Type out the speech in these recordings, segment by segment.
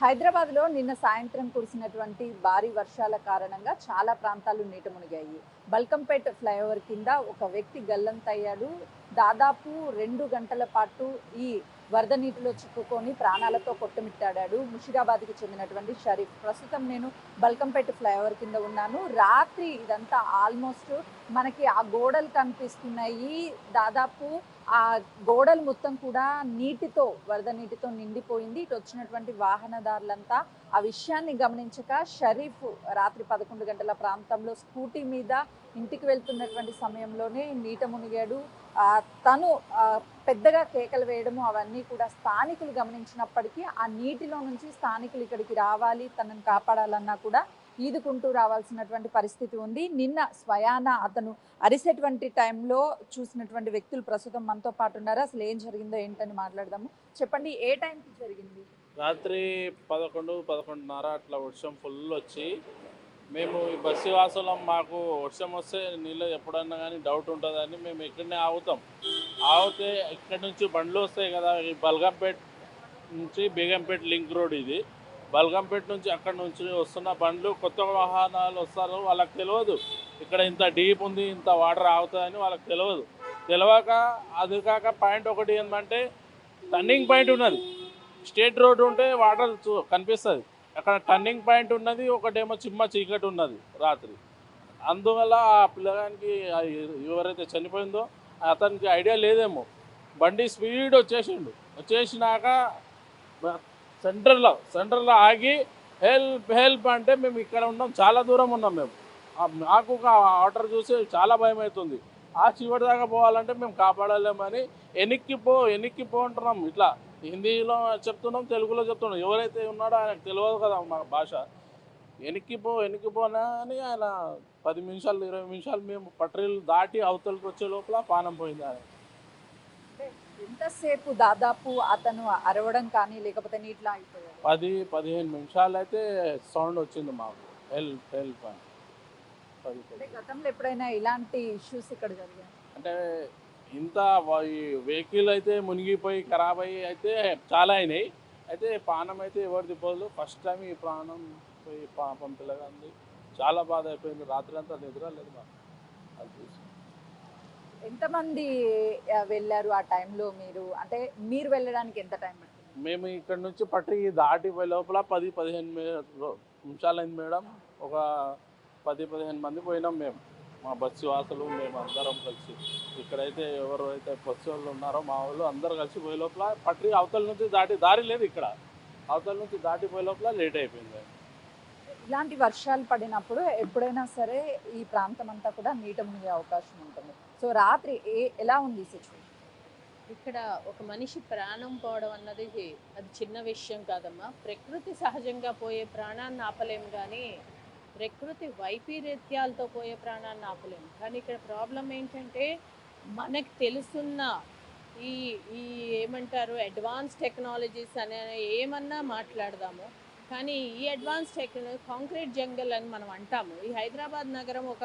హైదరాబాద్లో నిన్న సాయంత్రం కురిసినటువంటి భారీ వర్షాల కారణంగా చాలా ప్రాంతాలు నీట మునిగాయి. బల్కంపేట్ ఫ్లైఓవర్ కింద ఒక వ్యక్తి గల్లంతయ్యాడు. దాదాపు 2 గంటల పాటు ఈ వరద నీటిలో చిక్కుకొని ప్రాణాలతో కొట్టుమిట్టాడాడు. ముషిరాబాద్కి చెందినటువంటి షరీఫ్. ప్రస్తుతం నేను బల్కంపేట్ ఫ్లైఓవర్ కింద ఉన్నాను. రాత్రి ఇదంతా ఆల్మోస్ట్ మనకి ఆ గోడలు కనిపిస్తున్నాయి. దాదాపు ఆ గోడలు మొత్తం కూడా నీటితో, వరద నీటితో నిండిపోయింది. ఇటు వచ్చినటువంటి వాహనదారులంతా ఆ విషయాన్ని గమనించక షరీఫ్ రాత్రి 11 గంటల ప్రాంతంలో స్కూటీ మీద ఇంటికి వెళ్తున్నటువంటి సమయంలోనే నీట మునిగాడు. తను పెద్దగా కేకలు వేయడము అవన్నీ కూడా స్థానికులు గమనించినప్పటికీ ఆ నీటిలో నుంచి స్థానికులు ఇక్కడికి రావాలి, తనని కాపాడాలన్నా కూడా ఈదుకుంటూ రావాల్సినటువంటి పరిస్థితి ఉంది. నిన్న స్వయాన అతను అరిసేటువంటి టైంలో చూసినటువంటి వ్యక్తులు ప్రస్తుతం మనతో పాటు ఉన్నారు. అసలు ఏం జరిగిందో ఏంటని మాట్లాడదాము. చెప్పండి, ఏ టైంకి జరిగింది? రాత్రి 11:30 అట్లా వర్షం ఫుల్ వచ్చి మేము ఈ బస్సు వాసులం. మాకు వర్షం వస్తే నీళ్ళు ఎప్పుడన్నా కానీ డౌట్ ఉంటుందని మేము ఇక్కడనే ఆగుతాం. ఆగితే ఇక్కడ నుంచి బండ్లు వస్తాయి కదా, ఈ బల్గంపేట్ నుంచి బేగంపేట్ లింక్ రోడ్ ఇది. బల్గంపేట్ నుంచి అక్కడ నుంచి వస్తున్న బండ్లు, కొత్త వాహనాలు వస్తారు, వాళ్ళకి తెలియదు ఇక్కడ ఇంత డీప్ ఉంది, ఇంత వాటర్ ఆగుతుందని వాళ్ళకి తెలియదు. తెలియక అది కాక పాయింట్ ఒకటి ఏంటంటే టర్నింగ్ పాయింట్ ఉన్నది. స్టేట్ రోడ్ ఉంటే వాటర్ కనిపిస్తుంది, అక్కడ టర్నింగ్ పాయింట్ ఉన్నది, ఒకటేమో చిమ్మ చీకటి ఉన్నది రాత్రి. అందువల్ల ఆ పిల్లగానికి ఎవరైతే చనిపోయిందో అతనికి ఐడియా లేదేమో, బండి స్పీడ్ వచ్చేసినాక సెంటర్లో ఆగి హెల్ప్ హెల్ప్ అంటే మేము ఇక్కడ ఉన్నాం, చాలా దూరం ఉన్నాం మేము. మాకు ఆర్డర్ చూసి చాలా భయం అవుతుంది. ఆ చివరి దాకా పోవాలంటే మేము కాపాడలేమని ఎనిక్కిపో అంటున్నాం. ఇట్లా హిందీలో చెప్తున్నాం, తెలుగులో చెప్తున్నాం. ఎవరైతే ఉన్నాడో ఆయనకు తెలియదు కదా మా భాష. ఎనిక్కిపోనా అని ఆయన 10 నిమిషాలు 20 నిమిషాలు మేము పట్రీలు దాటి అవతలకి వచ్చే లోపల పానం పోయింది. ఆయన ఎంతసేపు దాదాపు అతను అరవడం కానీ లేకపోతే నీటిలో ఆగిపోయాడు? 10-15 నిమిషాలు అయితే సౌండ్ వచ్చింది మాకు, హెల్ప్ హెల్ప్ అని. గతంలో ఎప్పుడైనా ఇలాంటి ఇష్యూస్ ఇక్కడ జరిగాయి అంటే ఇంత ఈ వెహికల్ అయితే మునిగిపోయి ఖరాబ్ అయ్యి అయితే చాలా అయినాయి. అయితే ప్రాణం అయితే ఎవరిది పోదు. ఫస్ట్ టైం ఈ ప్రాణం పోయి పాపం పిల్లగాంది చాలా బాధ అయిపోయింది. రాత్రి అంతా నిద్ర లేదు మాకు. అది చూసి ఎంతమంది వెళ్ళారు ఆ టైంలో? అంటే మీరు వెళ్ళడానికి ఎంత టైం పట్టింది? మేము ఇక్కడ నుంచి పట్టి దాటి పోయే లోపల 10-15 నిమిషాలు అయింది మేడం. ఒక 10-15 మంది పోయినాం మేము, మా బస్సు వాసులు మేము అందరం కలిసి. ఇక్కడైతే ఎవరు అయితే బస్సు వాళ్ళు ఉన్నారో మా వాళ్ళు అందరూ కలిసి పోయే లోపల పట్టి అవతల నుంచి దారి లేదు ఇక్కడ, అవతల నుంచి దాటిపోయే లోపల లేట్ అయిపోయింది. ఇలాంటి వర్షాలు పడినప్పుడు ఎప్పుడైనా సరే ఈ ప్రాంతం అంతా కూడా నీట మునిగే అవకాశం ఉంటుంది. సో రాత్రి ఎలా ఉంది సిచ్యువేషన్? ఇక్కడ ఒక మనిషి ప్రాణం పోవడం అన్నది అది చిన్న విషయం కాదమ్మా. ప్రకృతి సహజంగా పోయే ప్రాణాన్ని ఆపలేము, కానీ ప్రకృతి వైపరీత్యాలతో పోయే ప్రాణాన్ని ఆపలేము. కానీ ఇక్కడ ప్రాబ్లం ఏంటంటే మనకు తెలుసున్న ఈ ఈ ఏమంటారు అడ్వాన్స్ టెక్నాలజీస్ అనే ఏమన్నా మాట్లాడదాము, కానీ ఈ అడ్వాన్స్ టెక్నాలజీ కాంక్రీట్ జంగల్ అని మనం అంటాము. ఈ హైదరాబాద్ నగరం ఒక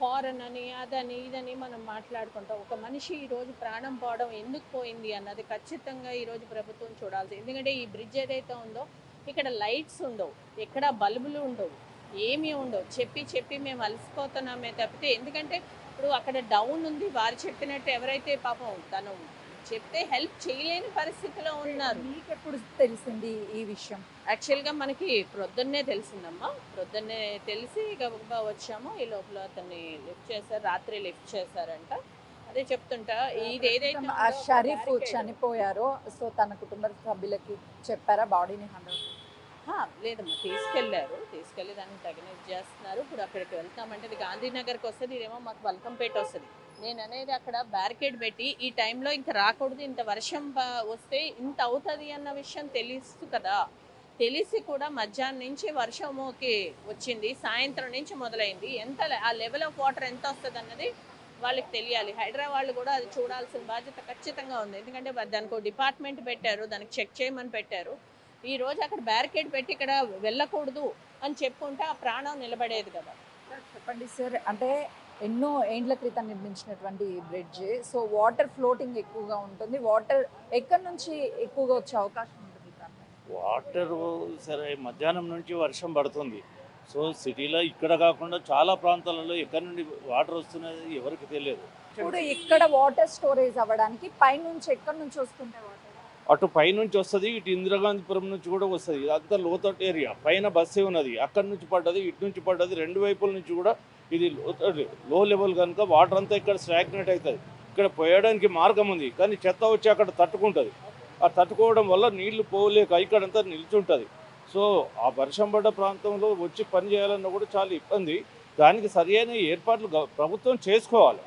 ఫారెన్ అని అదని ఇదని మనం మాట్లాడుకుంటాం. ఒక మనిషి ఈరోజు ప్రాణం పోవడం ఎందుకు పోయింది అన్నది ఖచ్చితంగా ఈరోజు ప్రభుత్వం చూడాల్సి. ఎందుకంటే ఈ బ్రిడ్జ్ ఏదైతే ఉందో ఇక్కడ లైట్స్ ఉండవు, ఎక్కడ బల్బులు ఉండవు, ఏమీ ఉండవు. చెప్పి మేము అలసిపోతున్నామే తప్పితే, ఎందుకంటే ఇప్పుడు అక్కడ డౌన్ ఉంది, వారు చెప్పినట్టు ఎవరైతే పాపం తను చెప్తే హెల్ప్ చేయలేని పరిస్థితిలో ఉన్నారు. మీకు ఎప్పుడు తెలిసింది ఈ విషయం? యాక్చువల్గా మనకి ప్రొద్దున్నే తెలిసిందమ్మా. ప్రొద్దున్నే తెలిసి గబగబా వచ్చాము. ఈ లోపల అతన్ని లిఫ్ట్ చేశారు, రాత్రి లిఫ్ట్ చేశారంట. అదే చెప్తుంటా, ఇది ఏదైతే షరీఫ్ చనిపోయారో సో తన కుటుంబ సభ్యులకి చెప్పారా బాడీని? లేదమ్మా, తీసుకెళ్ళి దాన్ని తగిన చేస్తున్నారు. ఇప్పుడు అక్కడికి వెళ్తామంటే ఇది గాంధీనగర్కి వస్తుంది, ఇదేమో మాకు బల్కంపేట వస్తుంది. నేను అనేది అక్కడ బ్యారికేడ్ పెట్టి ఈ టైంలో ఇంకా రాకూడదు, ఇంత వర్షం వస్తే ఇంత అవుతుంది అన్న విషయం తెలుసు కదా. తెలిసి కూడా మధ్యాహ్నం నుంచి వర్షంకి వచ్చింది, సాయంత్రం నుంచి మొదలైంది. ఎంత ఆ లెవెల్ ఆఫ్ వాటర్ ఎంత వస్తుంది అన్నది వాళ్ళకి తెలియాలి. హైదరాబాద్ వాళ్ళు కూడా అది చూడాల్సిన బాధ్యత ఖచ్చితంగా ఉంది. ఎందుకంటే దానికి డిపార్ట్మెంట్ పెట్టారు, దానికి చెక్ చేయమని పెట్టారు. ఈ రోజు అక్కడ బ్యారికేడ్ పెట్టి ఇక్కడ వెళ్ళకూడదు అని చెప్పుకుంటే ఆ ప్రాణం నిలబడేది కదా. చెప్పండి సార్, అంటే ఎన్నో ఏండ్ల క్రితం నిర్మించినటువంటి బ్రిడ్జ్, సో వాటర్ ఫ్లోటింగ్ ఎక్కువగా ఉంటుంది. వాటర్ ఎక్కడి నుంచి ఎక్కువగా వచ్చే అవకాశం ఉంటుంది? వాటరు సరే మధ్యాహ్నం నుంచి వర్షం పడుతుంది. సో సిటీలో ఇక్కడ కాకుండా చాలా ప్రాంతాలలో ఎక్కడి నుండి వాటర్ వస్తున్నది ఎవరికి తెలియదు. ఇప్పుడు ఇక్కడ వాటర్ స్టోరేజ్ అవ్వడానికి పైనుంచి ఎక్కడి నుంచి వస్తుంటాయి వాటర్? అటు పైనుంచి వస్తుంది, ఇటు ఇందిరాగాంధీపురం నుంచి కూడా వస్తుంది. ఇదంతా లోతట్టు ఏరియా. పైన బస్సే ఉన్నది, అక్కడి నుంచి పడ్డది, ఇటు నుంచి పడ్డది, రెండు వైపుల నుంచి కూడా ఇది లో లెవెల్ కనుక వాటర్ అంతా ఇక్కడ స్టాగ్నేట్ అవుతుంది. ఇక్కడ పోయడానికి మార్గం ఉంది, కానీ చెత్త వచ్చి అక్కడ తట్టుకుంటుంది. ఆ తట్టుకోవడం వల్ల నీళ్లు పోలేక ఇక్కడంతా నిల్చుంటుంది. సో ఆ వర్షం పడ్డ ప్రాంతంలో వచ్చి పని చేయాలన్నా కూడా చాలా ఇబ్బంది. దానికి సరైన ఏర్పాట్లు ప్రభుత్వం చేసుకోవాలి.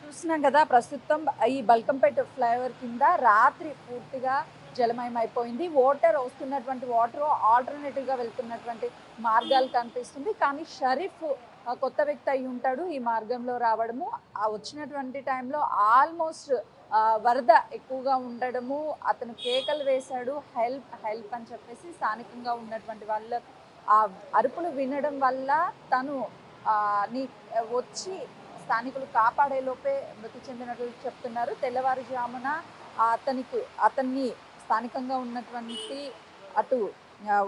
చూస్తున్నాం కదా, ప్రస్తుతం ఈ బల్కంపేట ఫ్లైఓవర్ కింద రాత్రి పూర్తిగా జలమయం అయిపోయింది. వాటర్ వస్తున్నటువంటి వాటర్ ఆల్టర్నేటివ్గా వెళ్తున్నటువంటి మార్గాలు కనిపిస్తుంది. కానీ షరీఫ్ కొత్త వ్యక్తి అయి ఉంటాడు ఈ మార్గంలో రావడము. ఆ వచ్చినటువంటి టైంలో ఆల్మోస్ట్ వరద ఎక్కువగా ఉండడము, అతను కేకలు వేశాడు హెల్ప్ హెల్ప్ అని చెప్పేసి. స్థానికంగా ఉన్నటువంటి వాళ్ళ ఆ అరుపులు వినడం వల్ల తను వచ్చి స్థానికులు కాపాడేలోపే మృతి చెందినట్లు చెప్తున్నారు. తెల్లవారుజామున అతన్ని స్థానికంగా ఉన్నటువంటి అటు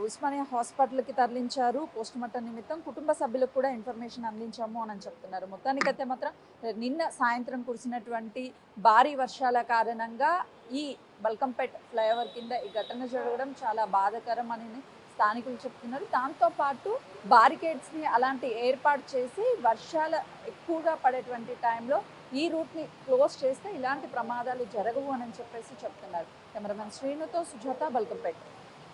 ఉస్మానియా హాస్పిటల్కి తరలించారు పోస్టుమార్టం నిమిత్తం. కుటుంబ సభ్యులకు కూడా ఇన్ఫర్మేషన్ అందించాము అని చెప్తున్నారు. మొత్తానికైతే మాత్రం నిన్న సాయంత్రం కురిసినటువంటి భారీ వర్షాల కారణంగా ఈ బల్కంపేట్ ఫ్లైఓవర్ కింద ఈ ఘటన జరగడం చాలా బాధాకరం అని స్థానికులు చెప్తున్నారు. దాంతోపాటు బారికేడ్స్ని అలాంటి ఏర్పాటు చేసి వర్షాలు ఎక్కువగా పడేటువంటి టైంలో ఈ రూట్ని క్లోజ్ చేస్తే ఇలాంటి ప్రమాదాలు జరగవు అని చెప్పేసి చెప్తున్నారు. కెమెరామెన్ శ్రీనుతో సుజాత, బల్కంపేట్.